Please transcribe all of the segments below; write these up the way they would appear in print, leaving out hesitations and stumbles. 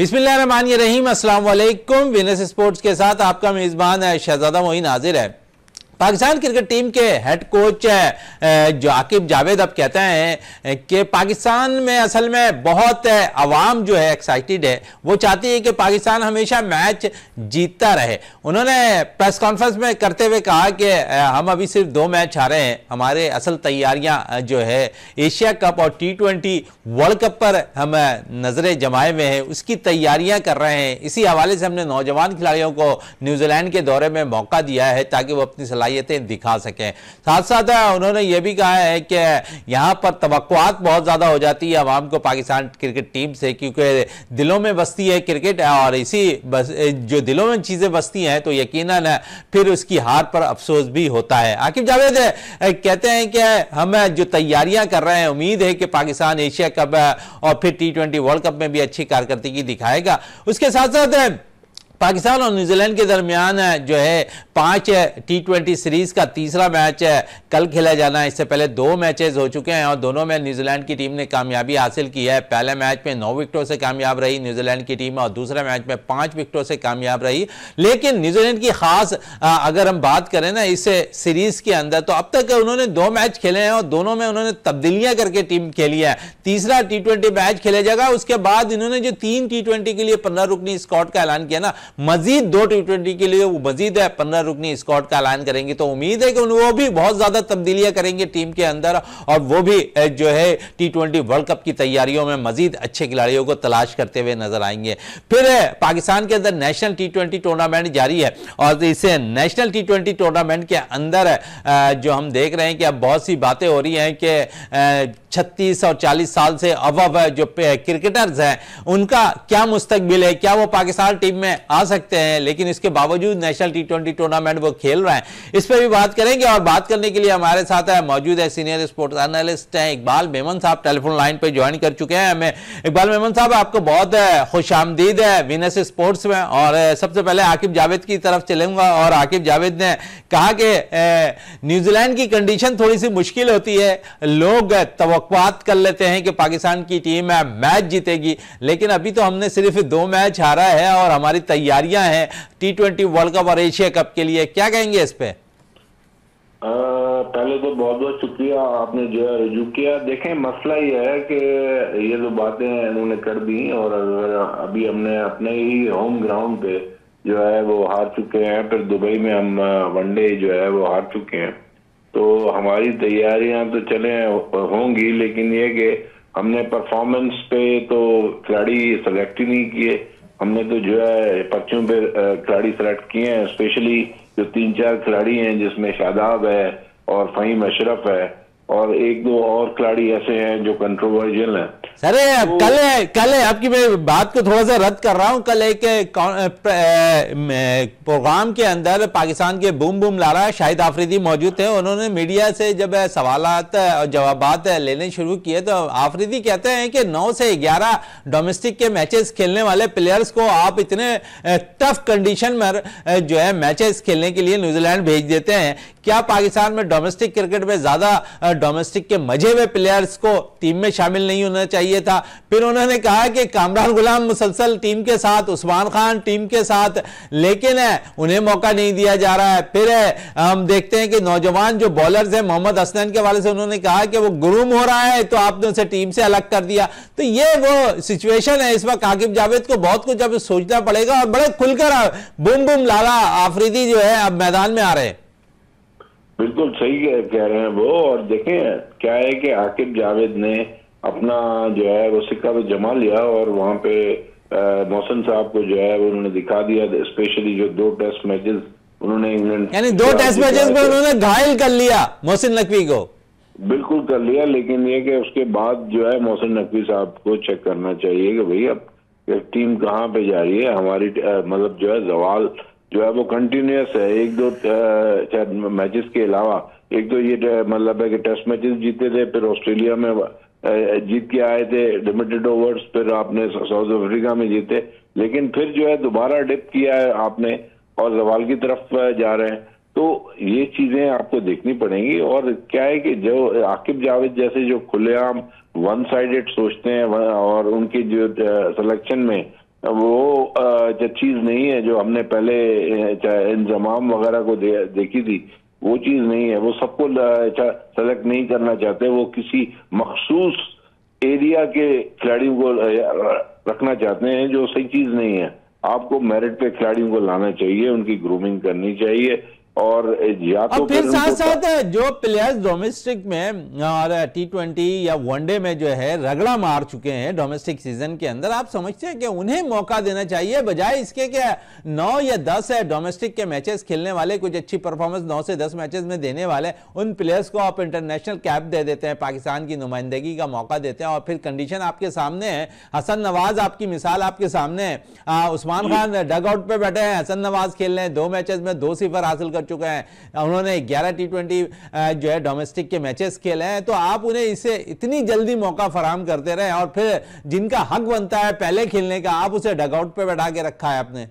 बिस्मिल्लाहिर्रहमानिर्रहीम, अस्सलाम वालेकुम। विनस स्पोर्ट्स के साथ आपका मेजबान शहजादा मोइन हाजिर है। पाकिस्तान क्रिकेट टीम के हेड कोच जो आकिब जावेद अब कहते हैं कि पाकिस्तान में असल में बहुत अवाम जो है एक्साइटेड है, वो चाहती है कि पाकिस्तान हमेशा मैच जीतता रहे। उन्होंने प्रेस कॉन्फ्रेंस में करते हुए कहा कि हम अभी सिर्फ 2 मैच हारे हैं, हमारे असल तैयारियां जो है एशिया कप और T20 वर्ल्ड कप पर हम नजरें जमाए हुए हैं, उसकी तैयारियां कर रहे हैं। इसी हवाले से हमने नौजवान खिलाड़ियों को न्यूजीलैंड के दौरे में मौका दिया है ताकि वो अपनी सलाहियतें दिखा सकें। साथ साथ उन्होंने ये भी कहा है कि यहां पर तवक्कुआत बहुत ज्यादा हो जाती है आवाम को पाकिस्तान क्रिकेट टीम से, क्योंकि दिलों में बसती है क्रिकेट और इसी जो दिलों में चीजें बसती हैं तो यकीनन फिर उसकी हार पर अफसोस भी होता है। आकिब जावेद कहते हैं कि हम जो तैयारियां कर रहे हैं, उम्मीद है कि पाकिस्तान एशिया कप और फिर T20 वर्ल्ड कप में भी अच्छी कारकर्दगी दिखाएगा। उसके साथ साथ पाकिस्तान और न्यूजीलैंड के दरमियान जो है 5 T20 सीरीज का तीसरा मैच कल खेला जाना है। इससे पहले 2 मैचेस हो चुके हैं और दोनों में न्यूजीलैंड की टीम ने कामयाबी हासिल की है। पहले मैच में 9 विकेटों से कामयाब रही न्यूजीलैंड की टीम और दूसरे मैच में 5 विकेटों से कामयाब रही। लेकिन न्यूजीलैंड की खास अगर हम बात करें ना इस सीरीज के अंदर, तो अब तक उन्होंने 2 मैच खेले हैं और दोनों में उन्होंने तब्दीलियां करके टीम खेली है। तीसरा T20 मैच खेला जाएगा, उसके बाद इन्होंने जो 3 T20 के लिए 15 रुकनी स्क्वाड का ऐलान किया ना, मजीद 2 T20 के लिए वो मजीद 15 रुकनी स्क्वाड का ऐलान करेंगे। तो उम्मीद है कि वो भी बहुत ज्यादा तब्दीलियां करेंगे टीम के अंदर और वो भी जो है T20 वर्ल्ड कप की तैयारियों में मजीद अच्छे खिलाड़ियों को तलाश करते हुए नजर आएंगे। फिर पाकिस्तान के अंदर नेशनल T20 टूर्नामेंट जारी है और इस नेशनल T20 टूर्नामेंट के अंदर जो हम देख रहे हैं कि अब बहुत सी बातें हो रही हैं कि 36 और 40 साल से अब जो क्रिकेटर्स हैं उनका क्या मुस्तकबिल है, क्या वो पाकिस्तान टीम में आ सकते हैं, लेकिन इसके बावजूद नेशनल T20 टूर्नामेंट वो खेल रहे हैं। इस पर भी बात करेंगे और बात करने के लिए हमारे साथ मौजूद है सीनियर स्पोर्ट्स एनालिस्ट हैं इकबाल मेमन साहब, टेलीफोन लाइन पे ज्वाइन कर चुके हैं हमें। इकबाल मेमन साहब, आपको बहुत खुशामदीद है विनस स्पोर्ट्स में। और सबसे पहले आकिब जावेद की तरफ चलूंगा और आकिब जावेद ने कहा कि न्यूजीलैंड की कंडीशन थोड़ी सी मुश्किल होती है, लोग तवक्कुआत कर लेते हैं कि पाकिस्तान की टीम मैच जीतेगी, लेकिन अभी तो हमने सिर्फ 2 मैच हारा है और हमारी तैयारियां हैं T20 वर्ल्ड कप और एशिया कप के लिए। क्या कहेंगे इस पे? पहले तो बहुत बहुत शुक्रिया, आपने जो है रुजू किया। देखें, मसला ये है कि ये जो बातें इन्होंने कर दी और अभी हमने अपने ही होम ग्राउंड पे जो है वो हार चुके हैं, फिर दुबई में हम वनडे जो है वो हार चुके हैं। तो हमारी तैयारियां तो चले होंगी, लेकिन ये कि हमने परफॉर्मेंस पे तो खिलाड़ी सेलेक्ट ही नहीं किए। हमने तो जो है पर्चियों पे खिलाड़ी सेलेक्ट किए हैं, स्पेशली जो 3-4 खिलाड़ी हैं जिसमें शादाब है और फ़हीम अशरफ है और 1-2 और खिलाड़ी ऐसे हैं जो कंट्रोवर्शियल हैं। सर तो कल आपकी मैं बात को थोड़ा सा रद्द कर रहा हूं। कल एक प्रोग्राम के अंदर पाकिस्तान के boom boom Lara Shahid Afridi मौजूद थे। उन्होंने मीडिया से जब सवालात और जवाबात लेने शुरू किए तो आफरीदी कहते हैं कि 9 से 11 डोमेस्टिक के मैचेस खेलने वाले प्लेयर्स को आप इतने टफ कंडीशन में जो है मैचेस खेलने के लिए न्यूजीलैंड भेज देते हैं। क्या पाकिस्तान में डोमेस्टिक क्रिकेट में ज्यादा डोमेस्टिक के मजे हुए प्लेयर्स को टीम में शामिल नहीं होना चाहिए था? फिर उन्होंने कहा कि कामरान गुलाम मुसलसल टीम के साथ, उस्मान खान टीम के साथ, लेकिन उन्हें मौका नहीं दिया जा रहा है। फिर हम देखते हैं कि नौजवान जो बॉलर्स हैं, मोहम्मद हसनैन के हवाले से उन्होंने कहा कि वो गुरूम हो रहा है तो आपने उसे टीम से अलग कर दिया। तो ये वो सिचुएशन है इस वक्त। आकिब जावेद को बहुत कुछ अब सोचना पड़ेगा और बड़े खुलकर बूम बूम लाला आफरीदी जो है अब मैदान में आ रहे हैं। बिल्कुल सही कह रहे हैं वो। और देखें क्या है कि आकिब जावेद ने अपना जो है वो सिक्का तो जमा लिया और वहां पे मोहसिन साहब को जो है उन्होंने दिखा दिया, स्पेशली जो 2 टेस्ट मैचेस उन्होंने इंग्लैंड, यानी 2 टेस्ट मैचेस में उन्होंने घायल कर लिया मोहसिन नकवी को। बिल्कुल कर लिया, लेकिन ये कि उसके बाद जो है मोहसिन नकवी साहब को चेक करना चाहिए कि भाई अब टीम कहाँ पे जा रही है। हमारी मतलब जो है जवाल जो है वो कंटिन्यूस है। 1-2 मैचेस के अलावा 1-2 ये मतलब है कि टेस्ट मैचेस जीते थे, फिर ऑस्ट्रेलिया में जीत के आए थे लिमिटेड ओवर्स, फिर आपने साउथ अफ्रीका में जीते, लेकिन फिर जो है दोबारा डिप किया है आपने और जवाल की तरफ जा रहे हैं। तो ये चीजें आपको देखनी पड़ेंगी। और क्या है कि जो आकिब जावेद जैसे जो खुलेआम वन साइडेड सोचते हैं और उनकी जो सिलेक्शन में वो जो चीज नहीं है जो हमने पहले इंजमाम वगैरह को देखी थी, वो चीज नहीं है। वो सबको सेलेक्ट नहीं करना चाहते, वो किसी मखसूस एरिया के खिलाड़ियों को रखना चाहते हैं, जो सही चीज नहीं है। आपको मेरिट पे खिलाड़ियों को लाना चाहिए, उनकी ग्रूमिंग करनी चाहिए। और या तो फिर साथ साथ जो प्लेयर्स डोमेस्टिक में और T20 या वनडे में जो है रगड़ा मार चुके हैं डोमेस्टिक सीजन के अंदर, आप समझते हैं कि उन्हें मौका देना चाहिए बजाय इसके कि 9 या 10 है डोमेस्टिक के मैचेस खेलने वाले, कुछ अच्छी परफॉर्मेंस 9 से 10 मैचेस में देने वाले उन प्लेयर्स को आप इंटरनेशनल कैप दे देते हैं, पाकिस्तान की नुमाइंदगी का मौका देते हैं, और फिर कंडीशन आपके सामने है। हसन नवाज आपकी मिसाल आपके सामने है, उस्मान खान डग आउट पे बैठे हैं, हसन नवाज खेल रहे हैं, 2 मैचेस में 2 सिफर हासिल चुके हैं, उन्होंने 11 T20 जो है डोमेस्टिक के मैचेस खेले हैं। तो आप उन्हें इसे इतनी जल्दी मौका फराहम करते रहे, और फिर जिनका हक बनता है पहले खेलने का, आप उसे डगआउट पे बैठा के रखा है आपने।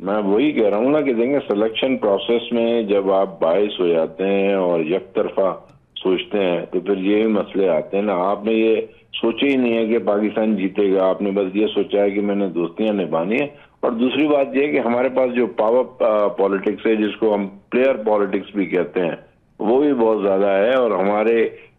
मैं वही कह रहा हूँ ना कि देंगे सिलेक्शन प्रोसेस में जब आप बायस हो जाते हैं और एक तरफा सोचते हैं, तो फिर ये मसले आते हैं ना। आपने ये सोचा ही नहीं है कि पाकिस्तान जीतेगा, आपने बस ये सोचा है कि मैंने दोस्तियां निभानी है। और दूसरी बात यह है कि हमारे पास जो पावर पॉलिटिक्स है, जिसको हम प्लेयर पॉलिटिक्स भी कहते हैं, वो भी बहुत ज्यादा है। और हमारे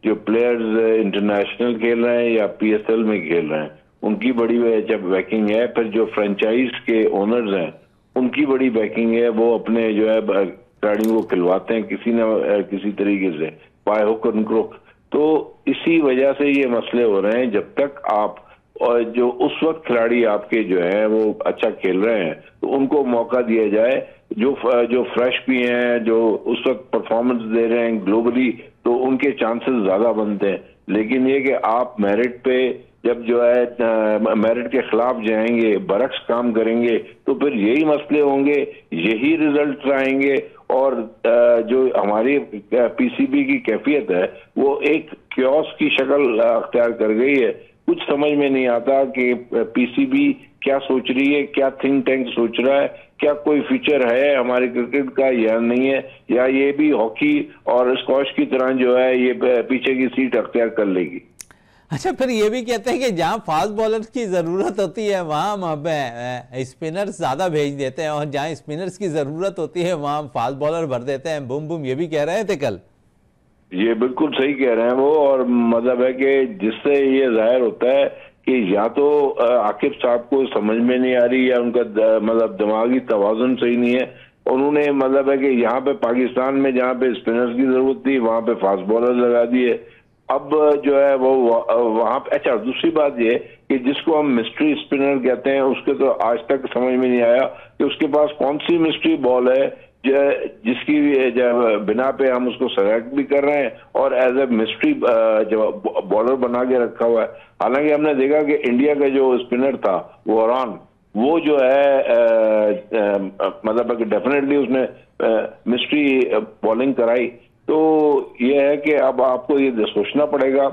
जो प्लेयर्स इंटरनेशनल खेल रहे हैं या PSL में खेल रहे हैं, उनकी बड़ी जब बैकिंग है। फिर जो फ्रेंचाइज के ओनर्स हैं, उनकी बड़ी बैकिंग है। वो अपने जो है खिलाड़ियों को खिलवाते हैं किसी न किसी तरीके से, बाय हुक एंड क्रुक। तो इसी वजह से ये मसले हो रहे हैं। जब तक आप और जो उस वक्त खिलाड़ी आपके जो है वो अच्छा खेल रहे हैं, तो उनको मौका दिया जाए। जो फ्रेश भी हैं, जो उस वक्त परफॉर्मेंस दे रहे हैं ग्लोबली, तो उनके चांसेस ज्यादा बनते हैं। लेकिन ये कि आप मेरिट पे जब जो है मेरिट के खिलाफ जाएंगे, बरक्स काम करेंगे, तो फिर यही मसले होंगे, यही रिजल्ट आएंगे। और जो हमारी PCB की कैफियत है, वो एक क्योस की शक्ल अख्तियार कर गई है। कुछ समझ में नहीं आता कि PCB क्या सोच रही है, क्या थिंक टैंक सोच रहा है, क्या कोई फीचर है हमारे क्रिकेट का या नहीं है, या ये भी हॉकी और स्क्वॉश की तरह जो है ये पीछे की सीट अख्तियार कर लेगी। अच्छा, फिर ये भी कहते हैं कि जहां फास्ट बॉलर्स की जरूरत होती है वहां हम स्पिनर्स ज्यादा भेज देते हैं, और जहां स्पिनर्स की जरूरत होती है वहां हम फास्ट बॉलर भर देते हैं। बूम बूम ये भी कह रहे थे कल। ये बिल्कुल सही कह रहे हैं वो। और मतलब है कि जिससे ये जाहिर होता है कि या तो आकिब साहब को समझ में नहीं आ रही, या उनका मतलब दिमागी तवाजुन सही नहीं है। उन्होंने मतलब है कि यहाँ पे पाकिस्तान में जहाँ पे स्पिनर्स की जरूरत थी, वहां पे फास्ट बॉलर लगा दिए। अब जो है वो वहां पे अच्छा, दूसरी बात ये कि जिसको हम मिस्ट्री स्पिनर कहते हैं, उसके तो आज तक समझ में नहीं आया कि उसके पास कौन सी मिस्ट्री बॉल है जिसकी बिना पे हम उसको सेलेक्ट भी कर रहे हैं और एज ए मिस्ट्री बॉलर बना के रखा हुआ है। हालांकि हमने देखा कि इंडिया का जो स्पिनर था वॉरान, वो जो है मतलब डेफिनेटली उसने मिस्ट्री बॉलिंग कराई। तो ये है कि अब आपको ये सोचना पड़ेगा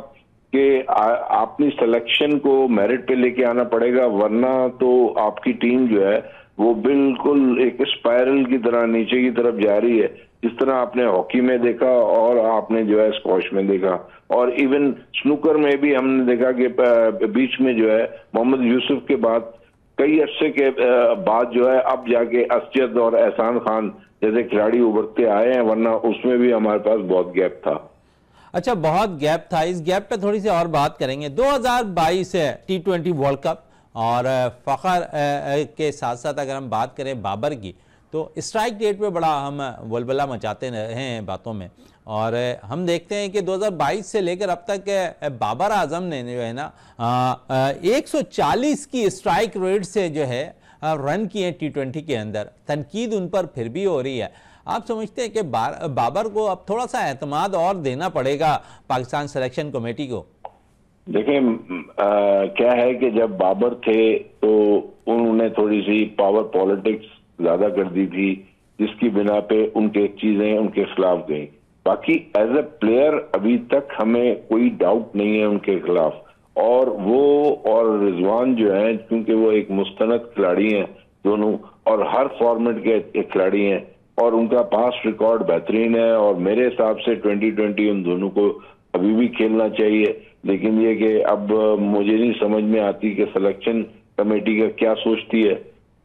कि अपनी सिलेक्शन को मेरिट पे लेके आना पड़ेगा, वरना तो आपकी टीम जो है वो बिल्कुल एक स्पाइरल की तरह नीचे की तरफ जा रही है, जिस तरह आपने हॉकी में देखा और आपने जो है स्क्वॉश में देखा, और इवन स्नूकर में भी हमने देखा कि बीच में जो है मोहम्मद यूसुफ के बाद कई अरसे के बाद जो है अब जाके असजद और एहसान खान जैसे खिलाड़ी उभरते आए हैं, वरना उसमें भी हमारे पास बहुत गैप था। अच्छा, बहुत गैप था। इस गैप पे थोड़ी सी और बात करेंगे। 2022 T20 वर्ल्ड कप और फ़खर के साथ साथ अगर हम बात करें बाबर की, तो स्ट्राइक रेट पे बड़ा हम वलवला मचाते रहे हैं बातों में, और हम देखते हैं कि 2022 से लेकर अब तक बाबर आजम ने जो है ना 140 की स्ट्राइक रेट से जो है रन किए T20 के अंदर। तनकीद उन पर फिर भी हो रही है। आप समझते हैं कि बाबर को अब थोड़ा सा एतमाद और देना पड़ेगा पाकिस्तान सिलेक्शन कमेटी को? देखिए क्या है कि जब बाबर थे तो उन्होंने थोड़ी सी पावर पॉलिटिक्स ज्यादा कर दी थी, जिसकी बिना पे उनके चीजें उनके खिलाफ गई। बाकी एज ए प्लेयर अभी तक हमें कोई डाउट नहीं है उनके खिलाफ। और वो और रिजवान जो है, क्योंकि वो एक मुस्तनद खिलाड़ी हैं दोनों, और हर फॉर्मेट के खिलाड़ी हैं, और उनका पास रिकॉर्ड बेहतरीन है। और मेरे हिसाब से 2020 उन दोनों को अभी भी खेलना चाहिए। लेकिन ये कि अब मुझे नहीं समझ में आती कि सिलेक्शन कमेटी का क्या सोचती है।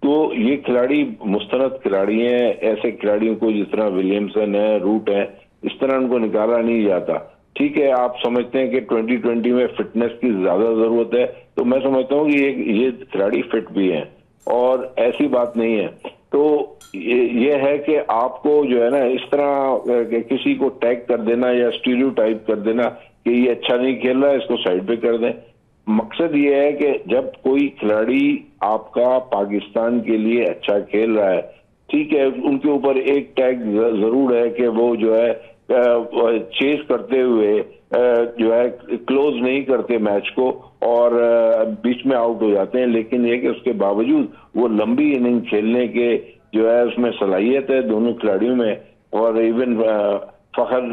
तो ये खिलाड़ी मुस्तनद खिलाड़ी हैं, ऐसे खिलाड़ियों को जिस तरह विलियमसन है, रूट है, इस तरह उनको निकाला नहीं जाता। ठीक है, आप समझते हैं कि 2020 में फिटनेस की ज्यादा जरूरत है, तो मैं समझता हूँ कि ये खिलाड़ी फिट भी हैं और ऐसी बात नहीं है। तो ये है कि आपको जो है ना इस तरह किसी को टैग कर देना या स्टीरियोटाइप कर देना कि ये अच्छा नहीं खेल रहा है, इसको साइड पे कर दें। मकसद ये है कि जब कोई खिलाड़ी आपका पाकिस्तान के लिए अच्छा खेल रहा है, ठीक है, उनके ऊपर एक टैग जरूर है कि वो जो है चेस करते हुए जो है क्लोज नहीं करते मैच को और बीच में आउट हो जाते हैं, लेकिन ये कि उसके बावजूद वो लंबी इनिंग खेलने के जो है उसमें सलाहियत है दोनों खिलाड़ियों में और इवन फखर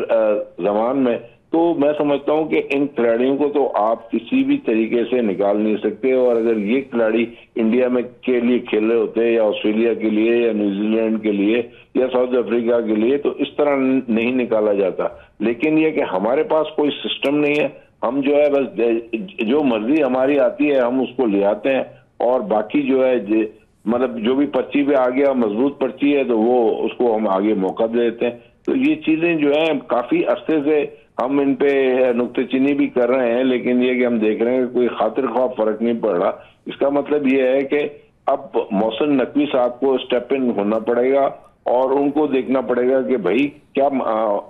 जमान में। तो मैं समझता हूं कि इन खिलाड़ियों को तो आप किसी भी तरीके से निकाल नहीं सकते, और अगर ये खिलाड़ी इंडिया में के लिए खेल रहे होते या ऑस्ट्रेलिया के लिए या न्यूजीलैंड के लिए या साउथ अफ्रीका के लिए तो इस तरह नहीं निकाला जाता। लेकिन ये कि हमारे पास कोई सिस्टम नहीं है, हम जो है बस जो मर्जी हमारी आती है हम उसको ले आते हैं, और बाकी जो है मतलब जो भी पर्ची पे आ गया मजबूत पर्ची है तो वो उसको हम आगे मौका दे देते हैं। तो ये चीजें जो है काफी अरसे से हम इन पे नुक्तेचीनी भी कर रहे हैं, लेकिन ये कि हम देख रहे हैं कि कोई खातिर ख्वाह फर्क नहीं पड़ रहा। इसका मतलब ये है कि अब मोहसिन नकवी साहब को स्टेप इन होना पड़ेगा और उनको देखना पड़ेगा कि भाई क्या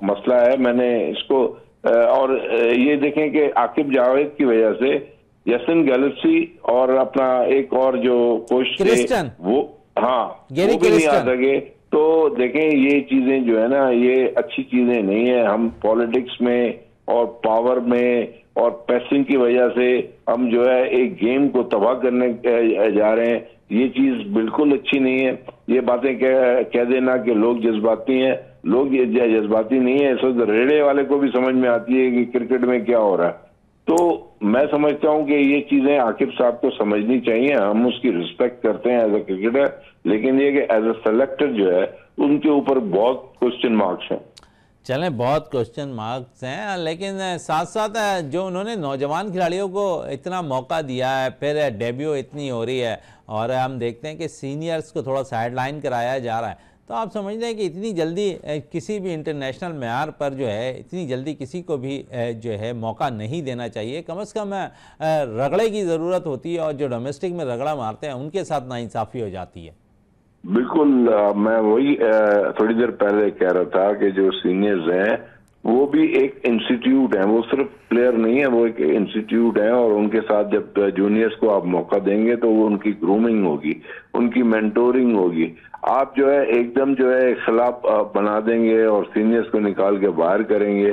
मसला है। मैंने इसको और ये देखें कि आकिब जावेद की वजह से यासिन गैलेक्सी और अपना एक और जो कोच थे वो वो भी नहीं आ सके। तो देखें ये चीजें जो है ना ये अच्छी चीजें नहीं है। हम पॉलिटिक्स में और पावर में और पैसिंग की वजह से हम जो है एक गेम को तबाह करने जा रहे हैं, ये चीज बिल्कुल अच्छी नहीं है। ये बातें कह देना कि लोग जज्बाती हैं, लोग ये जज्बाती नहीं है। इस वक्त रेड़े वाले को भी समझ में आती है कि क्रिकेट में क्या हो रहा है। तो मैं समझता हूं कि ये चीजें आकिब साहब को समझनी चाहिए। हम उसकी रिस्पेक्ट करते हैं एज ए क्रिकेटर, लेकिन ये कि एज ए सेलेक्टर जो है उनके ऊपर बहुत क्वेश्चन मार्क्स हैं। चलें, बहुत क्वेश्चन मार्क्स हैं, लेकिन साथ साथ जो उन्होंने नौजवान खिलाड़ियों को इतना मौका दिया है, फिर डेब्यू इतनी हो रही है और हम देखते हैं कि सीनियर्स को थोड़ा साइड लाइन कराया जा रहा है। तो आप समझते हैं कि इतनी जल्दी किसी भी इंटरनेशनल मेयार पर जो है इतनी जल्दी किसी को भी जो है मौका नहीं देना चाहिए। कम से कम रगड़े की ज़रूरत होती है और जो डोमेस्टिक में रगड़ा मारते हैं उनके साथ नाइंसाफ़ी हो जाती है। बिल्कुल, मैं वही थोड़ी देर पहले कह रहा था कि जो सीनियर्स हैं वो भी एक इंस्टीट्यूट है, वो सिर्फ प्लेयर नहीं है, वो एक इंस्टीट्यूट है। और उनके साथ जब जूनियर्स को आप मौका देंगे तो वो उनकी ग्रूमिंग होगी, उनकी मेंटोरिंग होगी। आप जो है एकदम जो है खिलाफ बना देंगे और सीनियर्स को निकाल के बाहर करेंगे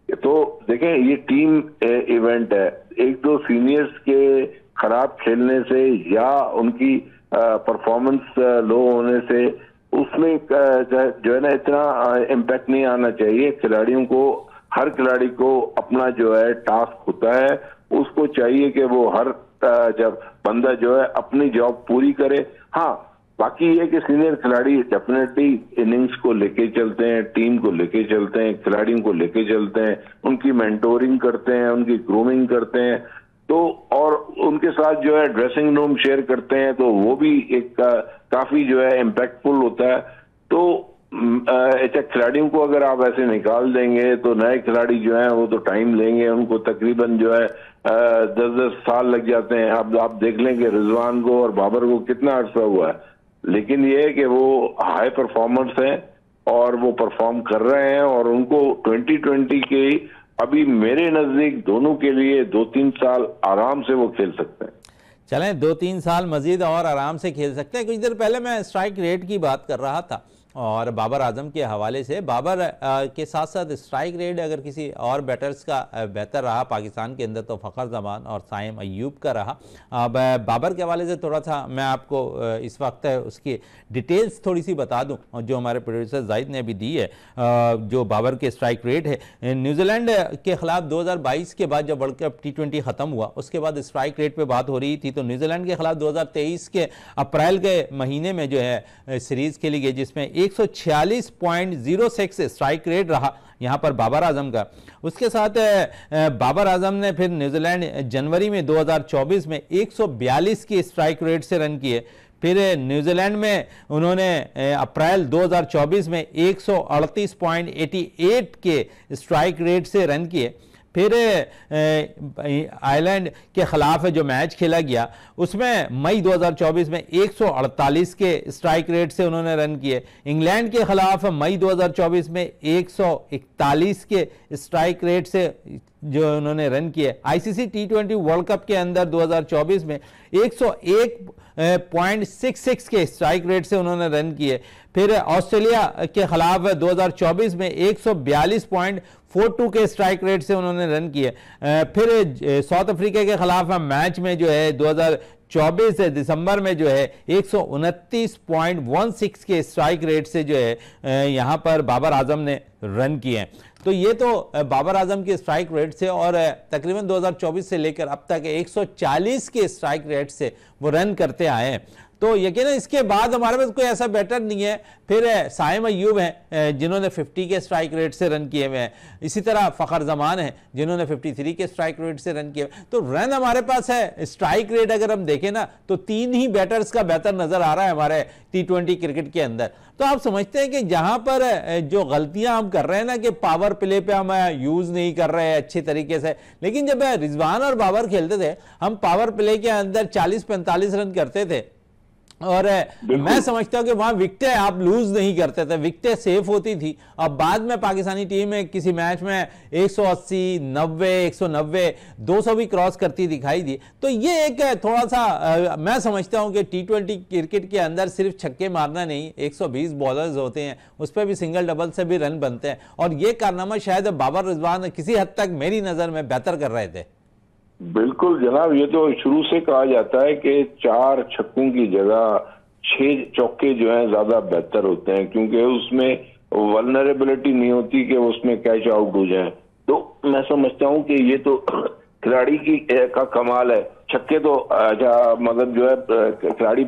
तो देखें ये टीम इवेंट है। एक दो सीनियर्स के खराब खेलने से या उनकी परफॉर्मेंस लो होने से उसमें जो है ना इतना इम्पैक्ट नहीं आना चाहिए। खिलाड़ियों को, हर खिलाड़ी को अपना जो है टास्क होता है, उसको चाहिए कि वो हर जब बंदा जो है अपनी जॉब पूरी करे। हाँ, बाकी ये कि सीनियर खिलाड़ी डेफिनेटली इनिंग्स को लेके चलते हैं, टीम को लेके चलते हैं, खिलाड़ियों को लेके चलते हैं, उनकी मेंटोरिंग करते हैं, उनकी ग्रूमिंग करते हैं, तो और उनके साथ जो है ड्रेसिंग रूम शेयर करते हैं, तो वो भी एक काफी जो है इम्पैक्टफुल होता है। तो खिलाड़ियों को अगर आप ऐसे निकाल देंगे तो नए खिलाड़ी जो हैं वो तो टाइम लेंगे, उनको तकरीबन जो है 10-10 साल लग जाते हैं। अब आप देख लें कि रिजवान को और बाबर को कितना अर्सा हुआ है, लेकिन ये है कि वो हाई परफॉर्मर्स हैं और वो परफॉर्म कर रहे हैं और उनको 2020 के अभी मेरे नजदीक दोनों के लिए 2-3 साल आराम से वो खेल सकते हैं। चलें, 2-3 साल मजीद और आराम से खेल सकते हैं। कुछ देर पहले मैं स्ट्राइक रेट की बात कर रहा था और बाबर आजम के हवाले से, बाबर के साथ साथ स्ट्राइक रेट अगर किसी और बैटर्स का बेहतर रहा पाकिस्तान के अंदर तो फ़खर जमान और साइम अयूब का रहा। अब बाबर के हवाले से थोड़ा सा मैं आपको इस वक्त उसकी डिटेल्स थोड़ी सी बता दूं जो हमारे प्रोड्यूसर जाहिद ने अभी दी है। जो बाबर के स्ट्राइक रेट है, न्यूजीलैंड के खिलाफ 2022 के बाद जब वर्ल्ड कप T20 ख़त्म हुआ उसके बाद स्ट्राइक रेट पर बात हो रही थी, तो न्यूजीलैंड के खिलाफ 2023 के अप्रैल के महीने में जो है सीरीज़ खेली गई जिसमें 146.06 स्ट्राइक रेट रहा यहाँ पर बाबर आजम का। उसके साथ बाबर आजम ने फिर न्यूजीलैंड जनवरी में 2024 में 142 की स्ट्राइक रेट से रन किए। फिर न्यूजीलैंड में उन्होंने अप्रैल 2024 में 138.88 के स्ट्राइक रेट से रन किए। फिर आयरलैंड के खिलाफ जो मैच खेला गया उसमें मई 2024 में 148 के स्ट्राइक रेट से उन्होंने रन किए। इंग्लैंड के खिलाफ मई 2024 में 141 के स्ट्राइक रेट से जो उन्होंने रन किए। आईसीसी टी20 वर्ल्ड कप के अंदर 2024 में 101.66 के स्ट्राइक रेट से उन्होंने रन किए। फिर ऑस्ट्रेलिया के खिलाफ 2024 में 142.42 के स्ट्राइक रेट से उन्होंने रन किए। फिर साउथ अफ्रीका के खिलाफ मैच में जो है 2024 दिसंबर में जो है 129.16 के स्ट्राइक रेट से जो है यहाँ पर बाबर आजम ने रन किए। तो ये तो बाबर आजम के स्ट्राइक रेट से, और तकरीबन 2024 से लेकर अब तक 140 के स्ट्राइक रेट से वो रन करते आए हैं। तो यकीन इसके बाद हमारे पास कोई ऐसा बैटर नहीं है। फिर साइम अयूब हैं जिन्होंने 50 के स्ट्राइक रेट से रन किए हुए हैं। इसी तरह फ़खर जमान हैं जिन्होंने 53 के स्ट्राइक रेट से रन किए। तो रन हमारे पास है, स्ट्राइक रेट अगर हम देखें ना तो 3 ही बैटर्स का बेहतर नजर आ रहा है हमारे टी20 क्रिकेट के अंदर। तो आप समझते हैं कि जहां पर जो गलतियां हम कर रहे हैं ना कि पावर प्ले पे हम यूज नहीं कर रहे हैं अच्छे तरीके से, लेकिन जब रिजवान और बाबर खेलते थे हम पावर प्ले के अंदर 40-45 रन करते थे, और मैं समझता हूं कि वहां विकेटें आप लूज नहीं करते थे, विकेटें सेफ होती थी। और बाद में पाकिस्तानी टीम में किसी मैच में 180, 90, 190, 200 भी क्रॉस करती दिखाई दी। तो ये एक थोड़ा सा मैं समझता हूं कि टी20 क्रिकेट के अंदर सिर्फ छक्के मारना नहीं, 120 बॉलर्स होते हैं, उस पर भी सिंगल डबल से भी रन बनते हैं। और ये कारनामा शायद बाबर रिजवान किसी हद तक मेरी नजर में बेहतर कर रहे थे। बिल्कुल जनाब, ये तो शुरू से कहा जाता है कि 4 छक्कों की जगह 6 चौके जो हैं ज्यादा बेहतर होते हैं, क्योंकि उसमें वल्नरेबिलिटी नहीं होती कि उसमें कैच आउट हो जाए। तो मैं समझता हूं कि ये तो खिलाड़ी का कमाल है। छक्के तो मतलब जो है खिलाड़ी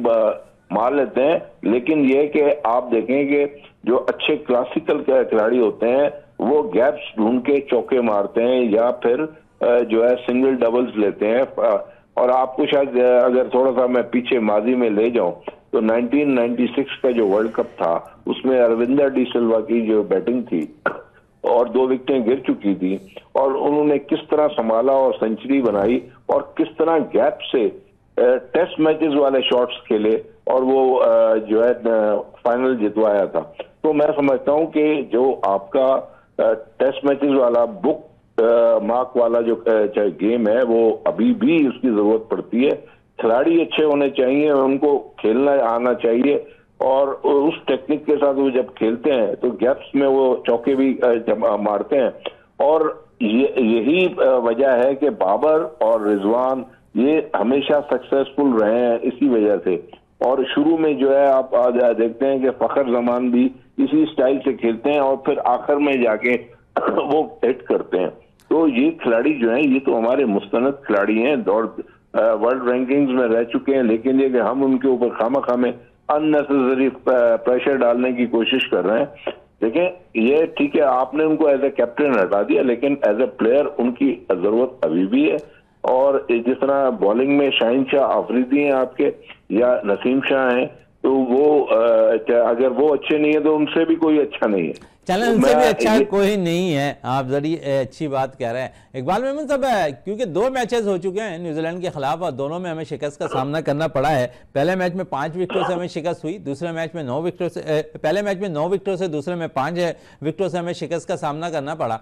मार लेते हैं, लेकिन ये कि आप देखें कि जो अच्छे क्लासिकल खिलाड़ी होते हैं वो गैप्स ढूंढ के चौके मारते हैं या फिर जो है सिंगल डबल्स लेते हैं। और आपको शायद अगर थोड़ा सा मैं पीछे माजी में ले जाऊं तो 1996 का जो वर्ल्ड कप था उसमें अरविंदर डी सिल्वा की जो बैटिंग थी और 2 विकेटें गिर चुकी थी, और उन्होंने किस तरह संभाला और सेंचुरी बनाई और किस तरह गैप से टेस्ट मैचेस वाले शॉट्स खेले और वो जो है फाइनल जितवाया था। तो मैं समझता हूं कि जो आपका टेस्ट मैचेस वाला बुक मार्क वाला जो गेम है वो अभी भी उसकी जरूरत पड़ती है। खिलाड़ी अच्छे होने चाहिए, उनको खेलना आना चाहिए, और उस टेक्निक के साथ वो जब खेलते हैं तो गैप्स में वो चौके भी मारते हैं। और यही वजह है कि बाबर और रिजवान ये हमेशा सक्सेसफुल रहे हैं इसी वजह से। और शुरू में जो है आप देखते हैं कि फखर जमान भी इसी स्टाइल से खेलते हैं और फिर आखिर में जाके वो हिट करते हैं। तो ये खिलाड़ी जो हैं ये तो हमारे मुस्तनद खिलाड़ी हैं, दौड़ वर्ल्ड रैंकिंग्स में रह चुके हैं, लेकिन ये कि हम उनके ऊपर खामा में अननेसेसरी प्रेशर डालने की कोशिश कर रहे हैं। देखें, ये ठीक है आपने उनको एज ए कैप्टन हटा दिया, लेकिन एज ए प्लेयर उनकी जरूरत अभी भी है। और जिस तरह बॉलिंग में शाहीन शाह आफरीदी हैं आपके या नसीम शाह हैं, तो वो अगर वो अच्छे नहीं है तो उनसे भी कोई अच्छा नहीं है। चलें, उनसे भी अच्छा कोई नहीं है। आप जरिए अच्छी बात कह रहे हैं इकबाल मेमन साहब, क्योंकि 2 मैचेस हो चुके हैं न्यूजीलैंड के खिलाफ और दोनों में हमें शिकस्त का सामना करना पड़ा है। पहले मैच में 5 विकेटों से हमें शिकस्त हुई, दूसरे मैच में 9 विकेटों से, पहले मैच में 9 विकेटों से, दूसरे में 5 विकेटों से हमें शिकस्त का सामना करना पड़ा।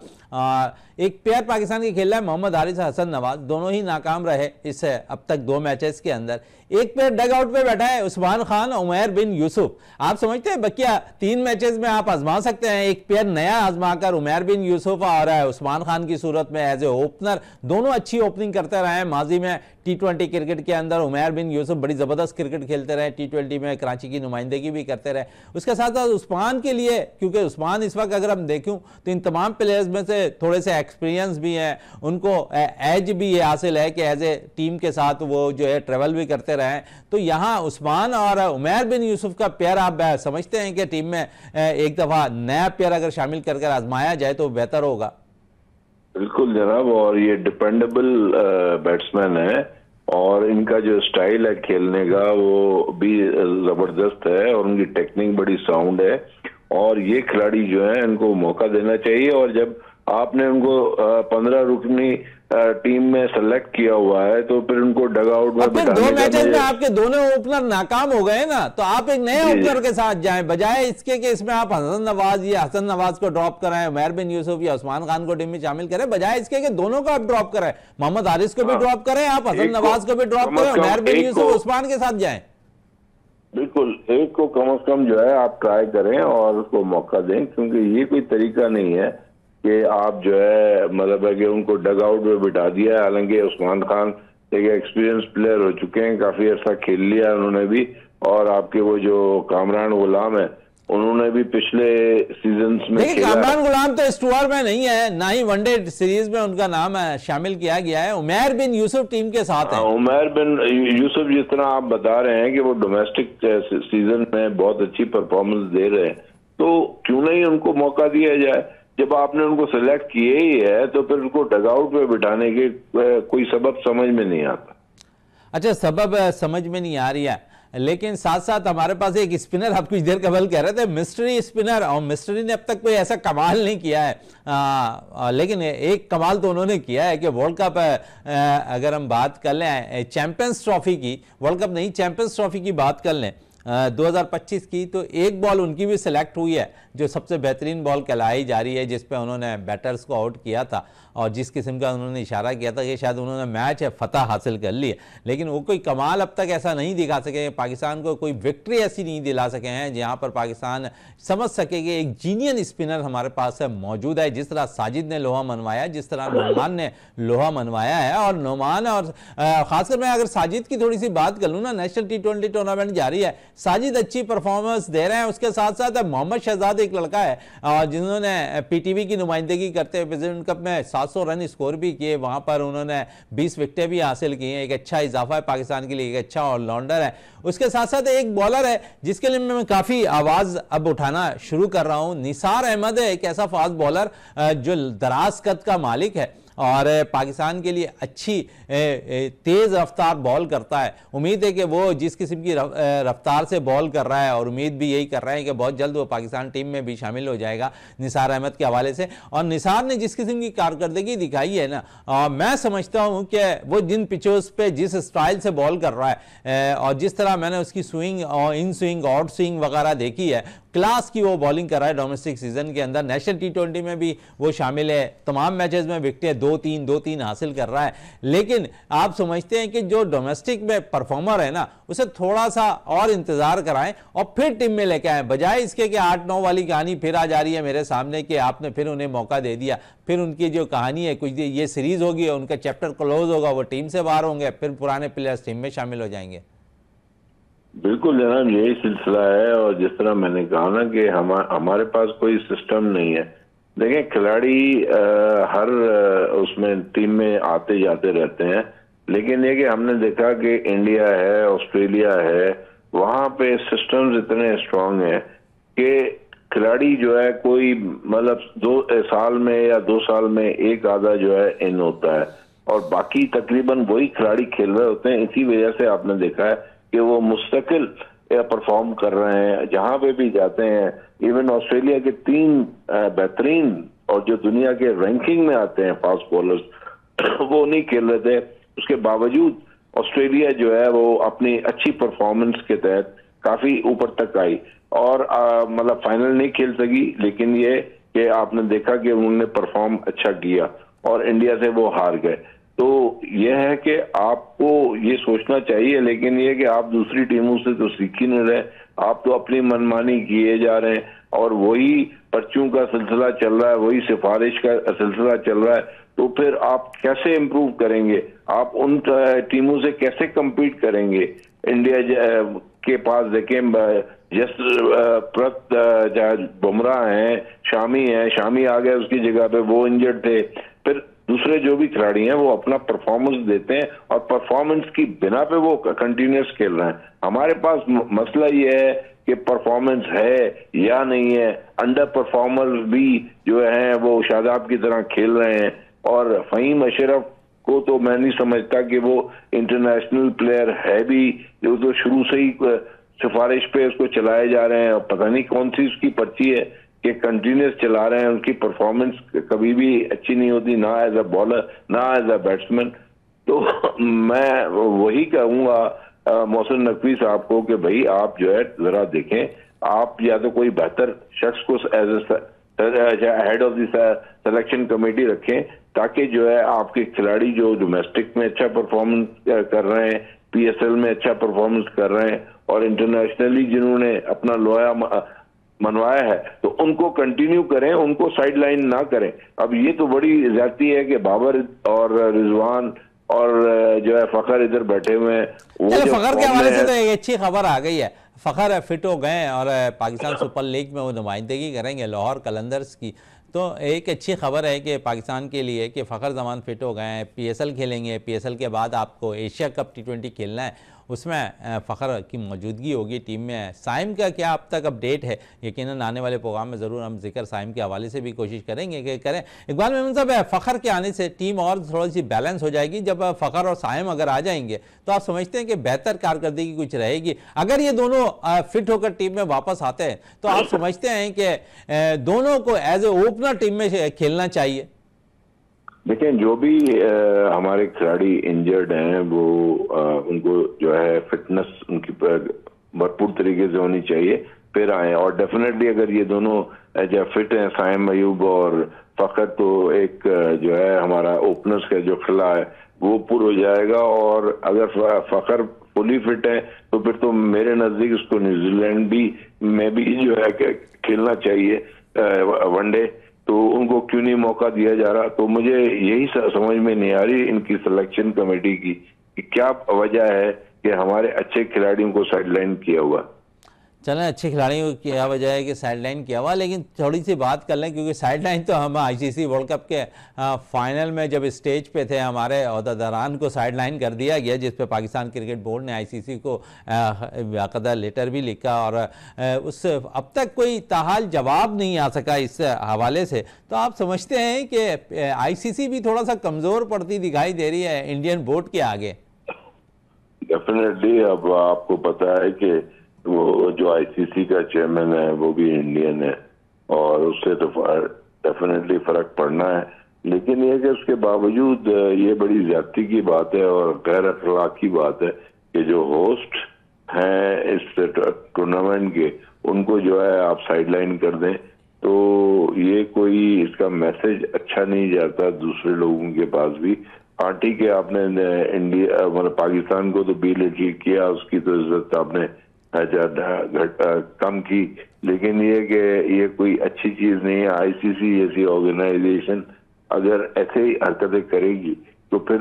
एक पेयर पाकिस्तान की खेल रहा है मोहम्मद हारिस हसन नवाज, दोनों ही नाकाम रहे इस अब तक 2 मैचेस के अंदर। एक पेयर डग आउट पे बैठा है उस्मान खान उमैर बिन यूसुफ। आप समझते हैं बकिया 3 मैचेस में आप आजमा सकते हैं एक पेयर नया आजमाकर उमैर बिन यूसुफ और उस्मान खान की सूरत में एज ए ओपनर, दोनों अच्छी ओपनिंग करते रहे हैं। माजी में T20 क्रिकेट के अंदर उमैर बिन यूसुफ बड़ी ज़बरदस्त क्रिकेट खेलते रहे, T20 में कराची की नुमाइंदगी भी करते रहे। उसके साथ साथ उस्मान के लिए, क्योंकि उस्मान इस वक्त अगर हम देखूं तो इन तमाम प्लेयर्स में से थोड़े से एक्सपीरियंस भी हैं, उनको एज भी ये हासिल है कि एज ए टीम के साथ वो जो है ट्रेवल भी करते रहे। तो यहाँ उस्मान और उमैर बिन यूसुफ का पेयर आप समझते हैं कि टीम में एक दफ़ा नया पेयर अगर शामिल कर आजमाया जाए तो बेहतर होगा? बिल्कुल जनाब, और ये डिपेंडेबल बैट्समैन है और इनका जो स्टाइल है खेलने का वो भी जबरदस्त है और उनकी टेक्निक बड़ी साउंड है। और ये खिलाड़ी जो है इनको मौका देना चाहिए। और जब आपने उनको 15 रुकनी टीम में सेलेक्ट किया हुआ है तो फिर उनको डग आउट में फिर 2 मैचेस में आपके दोनों ओपनर नाकाम हो गए ना, तो आप एक नए ओपनर के साथ जाएं, बजाय इसके कि इसमें आप हसन नवाज को ड्रॉप कराएं, उमैर बिन यूसुफ या उस्मान खान को टीम में शामिल करें, बजाय इसके कि दोनों को आप ड्रॉप करें, मोहम्मद हारिस को भी ड्रॉप करें, आप हसन नवाज को भी ड्रॉप करें, उमैर बिन यूसुफ उस्मान के साथ जाएं। बिल्कुल, एक को कम से कम जो है आप ट्राई करें और उसको मौका दें, क्योंकि ये कोई तरीका नहीं है कि आप जो है मतलब है कि उनको डग आउट में बिठा दिया है। हालांकि उस्मान खान एक एक्सपीरियंस प्लेयर हो चुके हैं, काफी अर्सा खेल लिया उन्होंने भी, और आपके वो जो कामरान गुलाम है उन्होंने भी पिछले सीजन्स में खेला। कामरान गुलाम तो इस टूर में नहीं है, ना ही वनडे सीरीज में उनका नाम शामिल किया गया है। उमैर बिन यूसुफ टीम के साथ है। उमैर बिन यूसुफ जिस तरह आप बता रहे हैं कि वो डोमेस्टिक सीजन में बहुत अच्छी परफॉर्मेंस दे रहे हैं, तो क्यों नहीं उनको मौका दिया जाए। जब आपने उनको सिलेक्ट किए ही है तो फिर उनको डगआउट में बिठाने के कोई सबब समझ में नहीं आता। अच्छा, सबब समझ में नहीं आ रही है, लेकिन साथ साथ हमारे पास एक स्पिनर, आप कुछ देर कबल कह रहे थे मिस्ट्री स्पिनर, और मिस्ट्री ने अब तक कोई ऐसा कमाल नहीं किया है, लेकिन एक कमाल तो उन्होंने किया है कि वर्ल्ड कप अगर हम बात कर लें चैंपियंस ट्रॉफी की, वर्ल्ड कप नहीं चैंपियंस ट्रॉफी की बात कर लें 2025 की, तो एक बॉल उनकी भी सिलेक्ट हुई है जो सबसे बेहतरीन बॉल कहलाई जा रही है, जिस पे उन्होंने बैटर्स को आउट किया था और जिस किस्म का उन्होंने इशारा किया था कि शायद उन्होंने मैच फतह हासिल कर ली है, लेकिन वो कोई कमाल अब तक ऐसा नहीं दिखा सके, पाकिस्तान को कोई विक्ट्री ऐसी नहीं दिला सके हैं जहां पर पाकिस्तान समझ सके कि एक जीनियन स्पिनर हमारे पास मौजूद है। जिस तरह साजिद ने लोहा मनवाया, जिस तरह नोमान ने लोहा मनवाया है, और नोमान और खासकर मैं अगर साजिद की थोड़ी सी बात कर लूँ ना, नेशनल T20 टूर्नामेंट जारी है, साजिद अच्छी परफॉर्मेंस दे रहे हैं। उसके साथ साथ मोहम्मद शहजाद एक लड़का है जिन्होंने पीटीवी की नुमाइंदगी करते हुए प्रेसिडेंट कप में 700 रन स्कोर भी किए, वहां पर उन्होंने 20 विकेटें भी हासिल की हैं। एक अच्छा इजाफा है पाकिस्तान के लिए, एक अच्छा ऑलराउंडर है। उसके साथ साथ एक बॉलर है जिसके लिए मैं काफी आवाज अब उठाना शुरू कर रहा हूं, निसार अहमद है, एक ऐसा फास्ट बॉलर जो दराज कद का मालिक है और पाकिस्तान के लिए अच्छी तेज रफ्तार बॉल करता है। उम्मीद है कि वो जिस किस्म की रफ्तार से बॉल कर रहा है, और उम्मीद भी यही कर रहे हैं कि बहुत जल्द वो पाकिस्तान टीम में भी शामिल हो जाएगा निसार अहमद के हवाले से। और निसार ने जिस किस्म की कारकर्दगी दिखाई है ना, मैं समझता हूं कि वो जिन पिचों पे जिस स्टाइल से बॉल कर रहा है और जिस तरह मैंने उसकी स्विंग और इन स्विंग आउट स्विंग वगैरह देखी है, क्लास की वो बॉलिंग कर रहा है डोमेस्टिक सीजन के अंदर। नेशनल T20 में भी वो शामिल है, तमाम मैचेस में विकेटें 2-3 हासिल कर रहा है। लेकिन आप समझते हैं कि जो डोमेस्टिक में परफॉर्मर है ना, उसे थोड़ा सा और इंतजार कराएं और फिर टीम में लेके आए, बजाय इसके कि 8-9 वाली कहानी फिर आ जा रही है मेरे सामने कि आपने फिर उन्हें मौका दे दिया, फिर उनकी जो कहानी है कुछ ये सीरीज होगी, उनका चैप्टर क्लोज होगा, वो टीम से बाहर होंगे, फिर पुराने प्लेयर्स टीम में शामिल हो जाएंगे। बिल्कुल जनाब, यही सिलसिला है। और जिस तरह मैंने कहा ना कि हमारे पास कोई सिस्टम नहीं है। देखें, खिलाड़ी हर उसमें टीम में आते जाते रहते हैं, लेकिन ये कि हमने देखा कि इंडिया है, ऑस्ट्रेलिया है, वहां पे सिस्टम्स इतने स्ट्रांग हैं कि खिलाड़ी जो है कोई मतलब 2 साल में या 2 साल में एक आधा जो है इन होता है, और बाकी तकरीबन वही खिलाड़ी खेल रहे होते हैं। इसी वजह से आपने देखा है कि वो मुस्तकिल परफॉर्म कर रहे हैं जहां पे भी जाते हैं। इवन ऑस्ट्रेलिया के 3 बेहतरीन और जो दुनिया के रैंकिंग में आते हैं फास्ट बॉलर्स वो नहीं खेल रहे थे, उसके बावजूद ऑस्ट्रेलिया जो है वो अपनी अच्छी परफॉर्मेंस के तहत काफी ऊपर तक आई और मतलब फाइनल नहीं खेल सकी, लेकिन ये कि आपने देखा कि उन्होंने परफॉर्म अच्छा किया और इंडिया से वो हार गए। तो यह है कि आपको ये सोचना चाहिए, लेकिन ये कि आप दूसरी टीमों से तो सीख ही नहीं रहे, आप तो अपनी मनमानी किए जा रहे हैं। और वही पर्चियों का सिलसिला चल रहा है, वही सिफारिश का सिलसिला चल रहा है, तो फिर आप कैसे इम्प्रूव करेंगे? आप उन टीमों से कैसे कम्पीट करेंगे? इंडिया के पास देखें बुमराह हैं, शामी आ गए उसकी जगह पे, वो इंजर्ड थे। फिर दूसरे जो भी खिलाड़ी हैं वो अपना परफॉर्मेंस देते हैं और परफॉर्मेंस की बिना पे वो कंटिन्यूस खेल रहे हैं। हमारे पास मसला ये है कि परफॉर्मेंस है या नहीं है। अंडर परफॉर्मर्स भी जो है वो शादाब की तरह खेल रहे हैं, और फहीम अशरफ को तो मैं नहीं समझता कि वो इंटरनेशनल प्लेयर है भी, जो तो शुरू से ही सिफारिश पे उसको चलाए जा रहे हैं, और पता नहीं कौन सी उसकी पर्ची है कि कंटिन्यूस चला रहे हैं। उनकी परफॉर्मेंस कभी भी अच्छी नहीं होती, ना एज अ बॉलर ना एज अ बैट्समैन। तो मैं वही कहूंगा मोहसिन नकवी साहब को कि भाई आप जो है जरा देखें, आप या तो कोई बेहतर शख्स को as head of the selection committee रखें, ताकि जो है आपके खिलाड़ी जो डोमेस्टिक में अच्छा परफॉर्मेंस कर रहे हैं, पीएसएल में अच्छा परफॉर्मेंस कर रहे हैं, और इंटरनेशनली जिन्होंने अपना लोया मनवाया है, तो उनको कंटिन्यू करें, उनको साइड लाइन ना करें। अब ये तो बड़ी ज्यादती है कि बाबर और रिजवान और जो है फखर इधर बैठे हुए हैं। फखर के हवाले से तो एक अच्छी खबर आ गई है, फखर फिट हो गए और पाकिस्तान सुपर लीग में वो नुमाइंदगी करेंगे लाहौर कलंदर्स की। तो एक अच्छी खबर है कि पाकिस्तान के लिए कि फ़खर जमान फिट हो गए हैं, पीएसएल खेलेंगे। पीएसएल के बाद आपको एशिया कप T20 खेलना है, उसमें फ़खर की मौजूदगी होगी टीम में। साइम का क्या अब तक अपडेट है? यकीनन आने वाले प्रोग्राम में ज़रूर हम जिक्र साइम के हवाले से भी कोशिश करेंगे कि करें। इकबाल मेमन साहब, फ़खर के आने से टीम और थोड़ी सी बैलेंस हो जाएगी। जब फ़खर और साइम अगर आ जाएंगे तो आप समझते हैं कि बेहतर कारकर्दगी कुछ रहेगी? अगर ये दोनों फिट होकर टीम में वापस आते हैं तो आप समझते हैं कि दोनों को एज ए ओपनर टीम में खेलना चाहिए? देखें, जो भी हमारे खिलाड़ी इंजर्ड हैं वो उनको जो है फिटनेस उनकी भरपूर तरीके से होनी चाहिए, फिर आए। और डेफिनेटली अगर ये दोनों जो फिट हैं, साइम अयूब और फखर, तो एक जो है हमारा ओपनर्स का जो खिला है वो पूरा हो जाएगा। और अगर फखर फुली फिट है तो फिर तो मेरे नजदीक उसको न्यूजीलैंड भी में भी जो है खेलना चाहिए वनडे, तो उनको क्यों नहीं मौका दिया जा रहा? तो मुझे यही समझ में नहीं आ रही इनकी सिलेक्शन कमेटी की कि क्या वजह है कि हमारे अच्छे खिलाड़ियों को साइडलाइन किया हुआ। चलें, अच्छे खिलाड़ियों की क्या वजह है कि साइडलाइन किया हुआ, लेकिन थोड़ी सी बात कर लें, क्योंकि साइडलाइन तो हम आईसीसी वर्ल्ड कप के फाइनल में जब स्टेज पे थे हमारे अहदेदारान को साइडलाइन कर दिया गया, जिस पे पाकिस्तान क्रिकेट बोर्ड ने आईसीसी को बाकायदा लेटर भी लिखा, और उससे अब तक कोई ताहाल जवाब नहीं आ सका इस हवाले से। तो आप समझते हैं कि आईसीसी भी थोड़ा सा कमज़ोर पड़ती दिखाई दे रही है इंडियन बोर्ड के आगे? डेफिनेटली। अब आपको पता है कि वो जो आईसीसी का चेयरमैन है वो भी इंडियन है, और उससे तो डेफिनेटली फर्क पड़ना है। लेकिन ये कि उसके बावजूद ये बड़ी ज्यादती की बात है और गैर अखलाकी बात है कि जो होस्ट हैं इस टूर्नामेंट के, उनको जो है आप साइडलाइन कर दें, तो ये कोई इसका मैसेज अच्छा नहीं जाता दूसरे लोगों के पास भी। हाँ ठीक है, आपने इंडिया मतलब पाकिस्तान को तो बी लिटिल किया, उसकी तो इज्जत आपने कम की, लेकिन ये कि ये कोई अच्छी चीज नहीं है। आईसीसी जैसी ऑर्गेनाइजेशन अगर ऐसे ही हरकतें करेगी तो फिर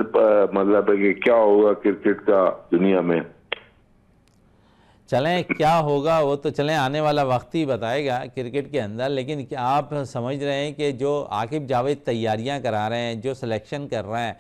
मतलब है कि क्या होगा क्रिकेट का दुनिया में। चलें, क्या होगा वो तो चलें आने वाला वक्त ही बताएगा क्रिकेट के अंदर। लेकिन क्या आप समझ रहे हैं कि जो आकिब जावेद तैयारियां करा रहे हैं, जो सिलेक्शन कर रहे हैं,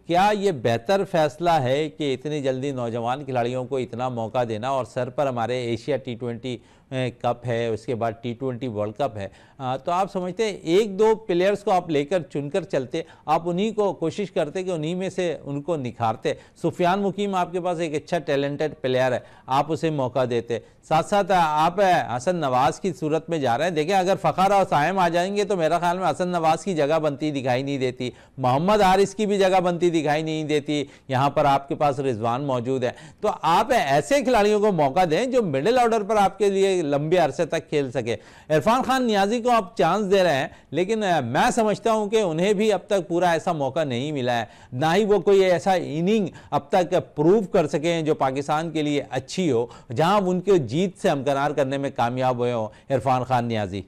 क्या ये बेहतर फैसला है कि इतनी जल्दी नौजवान खिलाड़ियों को इतना मौका देना, और सर पर हमारे एशिया T20 कप है, उसके बाद T20 वर्ल्ड कप है, तो आप समझते हैं एक दो प्लेयर्स को आप लेकर चुनकर चलते, आप उन्हीं को कोशिश करते कि उन्हीं में से उनको निखारते। सुफियान मुकीम आपके पास एक अच्छा टैलेंटेड प्लेयर है, आप उसे मौका देते। साथ साथ आप हसन नवाज की सूरत में जा रहे हैं। देखिए, अगर फ़खर और साइम आ जाएंगे तो मेरा ख्याल में हसन नवाज की जगह बनती दिखाई नहीं देती, मोहम्मद हारिस की भी जगह बनती बनती दिखाई नहीं देती, यहाँ पर आपके पास रिजवान मौजूद है। तो आप ऐसे खिलाड़ियों को मौका दें जो मिडिल ऑर्डर पर आपके लिए लंबे अरसे तक खेल सके। इरफान खान नियाजी को आप चांस दे रहे हैं, लेकिन मैं समझता हूं कि उन्हें भी अब तक पूरा ऐसा मौका नहीं मिला है, ना ही वो कोई ऐसा इनिंग अब तक प्रूव कर सके जो पाकिस्तान के लिए अच्छी हो, जहां उनके जीत से हमकरार करने में कामयाब हुए हो इरफान खान नियाजी।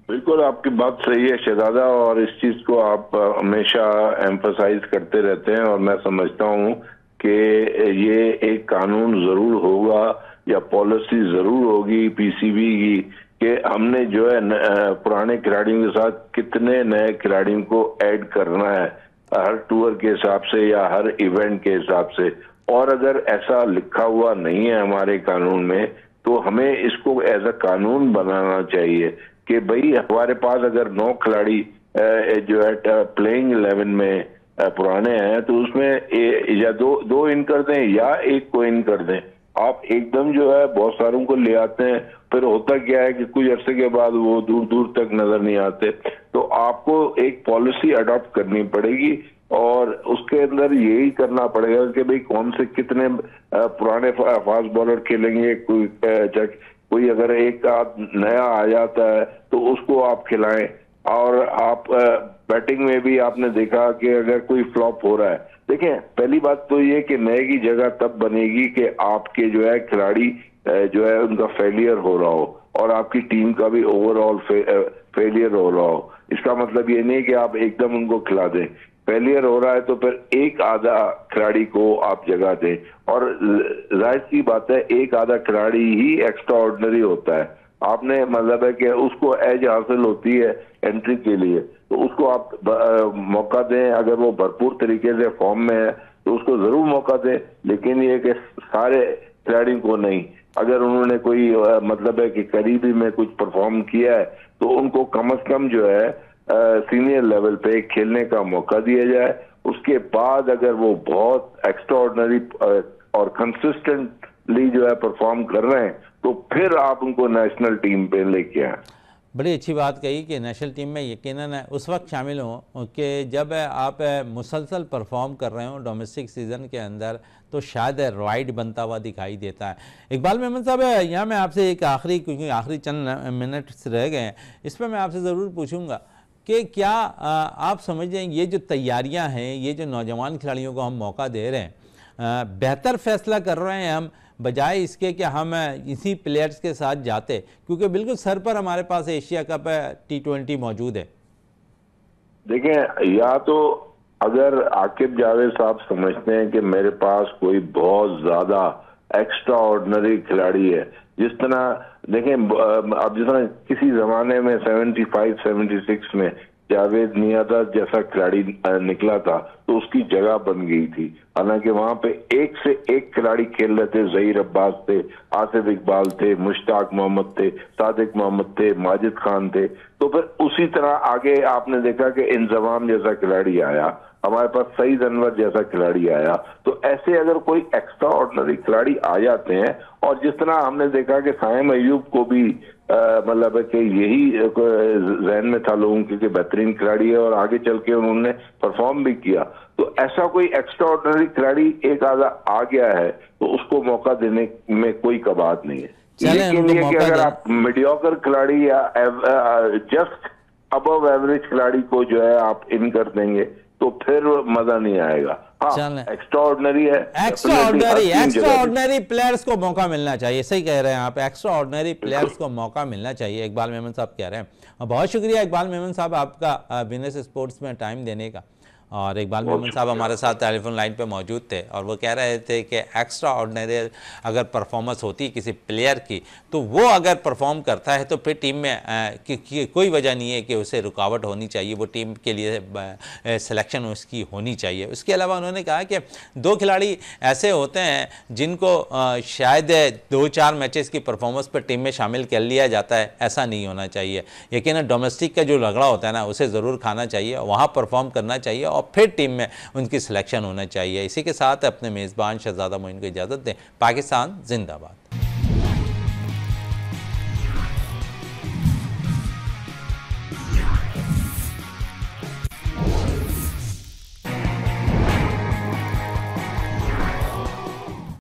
बिल्कुल आपकी बात सही है शहजादा, और इस चीज को आप हमेशा एम्फसाइज करते रहते हैं, और मैं समझता हूं कि ये एक कानून जरूर होगा या पॉलिसी जरूर होगी पीसीबी की कि हमने जो है पुराने खिलाड़ियों के साथ कितने नए खिलाड़ियों को ऐड करना है हर टूर के हिसाब से या हर इवेंट के हिसाब से। और अगर ऐसा लिखा हुआ नहीं है हमारे कानून में, तो हमें इसको एज अ कानून बनाना चाहिए कि भाई हमारे पास अगर 9 खिलाड़ी जो है प्लेइंग 11 में पुराने हैं, तो उसमें या दो इन कर दें या एक को इन कर दें। आप एकदम जो है बहुत सारों को ले आते हैं, फिर होता क्या है कि कुछ अरसे के बाद वो दूर दूर तक नजर नहीं आते। तो आपको एक पॉलिसी अडॉप्ट करनी पड़ेगी, और उसके अंदर यही करना पड़ेगा कि भाई कौन से कितने पुराने फास्ट बॉलर खेलेंगे। कोई अगर एक नया आ जाता है तो उसको आप खिलाएं। और आप बैटिंग में भी आपने देखा कि अगर कोई फ्लॉप हो रहा है, देखें पहली बात तो ये कि नए की जगह तब बनेगी कि आपके जो है खिलाड़ी जो है उनका फेलियर हो रहा हो और आपकी टीम का भी ओवरऑल फेलियर हो रहा हो। इसका मतलब ये नहीं कि आप एकदम उनको खिला दें। फेलियर हो रहा है तो फिर एक आधा खिलाड़ी को आप जगह दें, और जाहिर सी बात है एक आधा खिलाड़ी ही एक्स्ट्रा ऑर्डिनरी होता है। आपने मतलब है कि उसको एज हासिल होती है एंट्री के लिए, तो उसको आप मौका दें। अगर वो भरपूर तरीके से फॉर्म में है तो उसको जरूर मौका दें, लेकिन ये कि सारे खिलाड़ी को नहीं। अगर उन्होंने कोई मतलब है कि करीबी में कुछ परफॉर्म किया है तो उनको कम से कम जो है सीनियर लेवल पे खेलने का मौका दिया जाए। उसके बाद अगर वो बहुत एक्स्ट्रा ऑर्डिनरी और कंसिस्टेंटली जो है परफॉर्म कर रहे हैं तो फिर आप उनको नेशनल टीम पे लेके आए। बड़ी अच्छी बात कही कि नेशनल टीम में यकीनन उस वक्त शामिल हों कि जब आप मुसलसल परफॉर्म कर रहे हो डोमेस्टिक सीज़न के अंदर, तो शायद राइड बनता हुआ दिखाई देता है। इकबाल मेमन साहब, यहाँ मैं आपसे एक आखिरी, क्योंकि आखिरी चंद मिनट्स रह गए हैं, इस पर मैं आपसे ज़रूर पूछूंगा कि क्या आप समझ रहे हैं ये जो तैयारियाँ हैं, ये जो नौजवान खिलाड़ियों को हम मौका दे रहे हैं, बेहतर फैसला कर रहे हैं हम बजाय इसके कि हम इसी प्लेयर्स के साथ जाते, क्योंकि बिल्कुल सर पर हमारे पास एशिया कप T20 मौजूद है। देखें, या तो अगर आकिब जावेद साहब समझते हैं कि मेरे पास कोई बहुत ज्यादा एक्स्ट्रा ऑर्डिनरी खिलाड़ी है, जिस तरह देखें अब जिस तरह किसी जमाने में 75-76 में जावेद नियाज़ जैसा खिलाड़ी निकला था तो उसकी जगह बन गई थी। हालांकि वहां पे एक से एक खिलाड़ी खेल रहे थे, ज़हीर अब्बास थे, आसिफ इकबाल थे, मुश्ताक मोहम्मद थे, सादिक मोहम्मद थे, माजिद खान थे। तो फिर उसी तरह आगे आपने देखा कि इंजमाम जैसा खिलाड़ी आया, हमारे पास सईद अनवर जैसा खिलाड़ी आया। तो ऐसे अगर कोई एक्स्ट्रा ऑर्डिनरी खिलाड़ी आ जाते हैं, और जिस तरह हमने देखा कि साइम अयूब को भी मतलब है कि यही जहन में था लोगों के बेहतरीन खिलाड़ी है और आगे चल के उन्होंने परफॉर्म भी किया, तो ऐसा कोई एक्स्ट्रा ऑर्डिनरी खिलाड़ी एक आधा आ गया है तो उसको मौका देने में कोई कबात नहीं है। लेकिन ये कि अगर आप मीडियोकर खिलाड़ी या जस्ट अबव एवरेज खिलाड़ी को जो है आप इन कर देंगे तो फिर मजा नहीं आएगा। एक्स्ट्रा ऑर्डिनरी है, एक्स्ट्रा ऑर्डिनरी प्लेयर्स को मौका मिलना चाहिए। सही कह रहे हैं आप, एक्स्ट्रा ऑर्डिनरी प्लेयर्स को मौका मिलना चाहिए, इकबाल मेमन साहब कह रहे हैं। और बहुत शुक्रिया इकबाल मेमन साहब आपका बिजनेस स्पोर्ट्स में टाइम देने का। और इकबाल मेमन साहब हमारे साथ टेलीफोन लाइन पे मौजूद थे और वो कह रहे थे कि एक्स्ट्रा ऑर्डिनरी अगर परफॉर्मेंस होती किसी प्लेयर की, तो वो अगर परफॉर्म करता है तो फिर टीम में कोई वजह नहीं है कि उसे रुकावट होनी चाहिए, वो टीम के लिए सिलेक्शन उसकी होनी चाहिए। उसके अलावा उन्होंने कहा कि 2 खिलाड़ी ऐसे होते हैं जिनको शायद 2-4 मैचेस की परफॉर्मेंस पर टीम में शामिल कर लिया जाता है, ऐसा नहीं होना चाहिए। यकीनन डोमेस्टिक का जो रगड़ा होता है ना, उसे ज़रूर खाना चाहिए, वहाँ परफॉर्म करना चाहिए और फिर टीम में उनकी सिलेक्शन होना चाहिए। इसी के साथ अपने मेज़बान शहजादा मोइन को इजाज़त दें। पाकिस्तान जिंदाबाद।